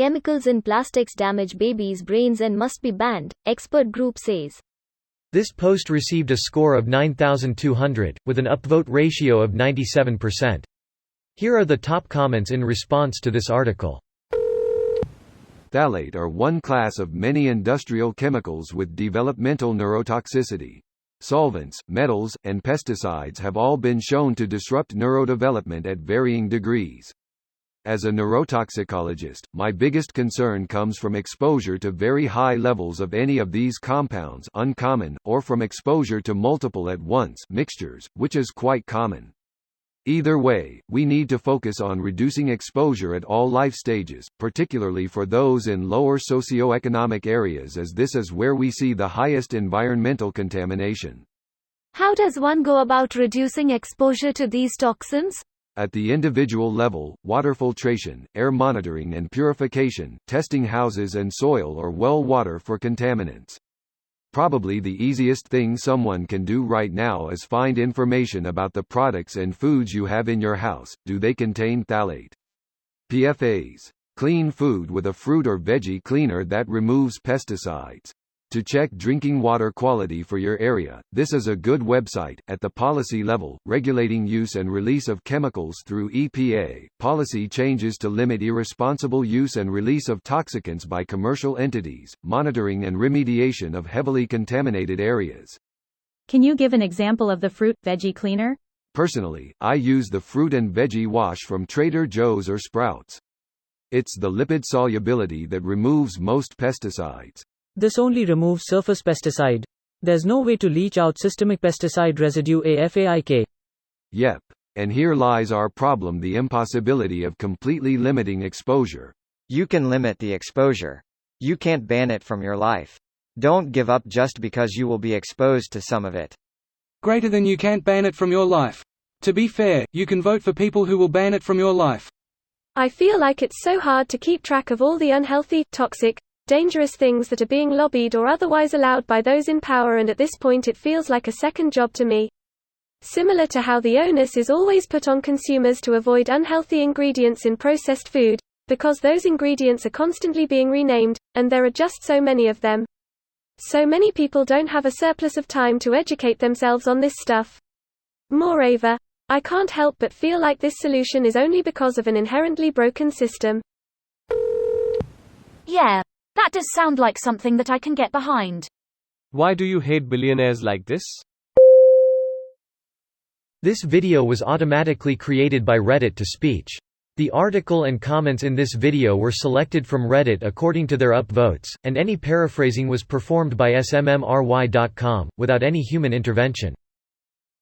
Chemicals in plastics damage babies' brains and must be banned, expert group says. This post received a score of 9,200, with an upvote ratio of 97%. Here are the top comments in response to this article. Phthalate are one class of many industrial chemicals with developmental neurotoxicity. Solvents, metals, and pesticides have all been shown to disrupt neurodevelopment at varying degrees. As a neurotoxicologist, my biggest concern comes from exposure to very high levels of any of these compounds, uncommon, or from exposure to multiple at once, mixtures, which is quite common. Either way, we need to focus on reducing exposure at all life stages, particularly for those in lower socioeconomic areas, as this is where we see the highest environmental contamination. How does one go about reducing exposure to these toxins? At the individual level, water filtration, air monitoring and purification, testing houses and soil or well water for contaminants. Probably the easiest thing someone can do right now is find information about the products and foods you have in your house. Do they contain phthalate? PFAS. Clean food with a fruit or veggie cleaner that removes pesticides. To check drinking water quality for your area, this is a good website. At the policy level, regulating use and release of chemicals through EPA, policy changes to limit irresponsible use and release of toxicants by commercial entities, monitoring and remediation of heavily contaminated areas. Can you give an example of the fruit veggie cleaner? Personally, I use the fruit and veggie wash from Trader Joe's or Sprouts. It's the lipid solubility that removes most pesticides. This only removes surface pesticide. There's no way to leach out systemic pesticide residue AFAIK. Yep. And here lies our problem: the impossibility of completely limiting exposure. You can limit the exposure. You can't ban it from your life. Don't give up just because you will be exposed to some of it. Greater than you can't ban it from your life. To be fair, you can vote for people who will ban it from your life. I feel like it's so hard to keep track of all the unhealthy, toxic, dangerous things that are being lobbied or otherwise allowed by those in power, and at this point it feels like a second job to me. Similar to how the onus is always put on consumers to avoid unhealthy ingredients in processed food, because those ingredients are constantly being renamed, and there are just so many of them. So many people don't have a surplus of time to educate themselves on this stuff. Moreover, I can't help but feel like this solution is only because of an inherently broken system. Yeah. That does sound like something that I can get behind. Why do you hate billionaires like this? This video was automatically created by Reddit to speech. The article and comments in this video were selected from Reddit according to their upvotes, and any paraphrasing was performed by smmry.com, without any human intervention.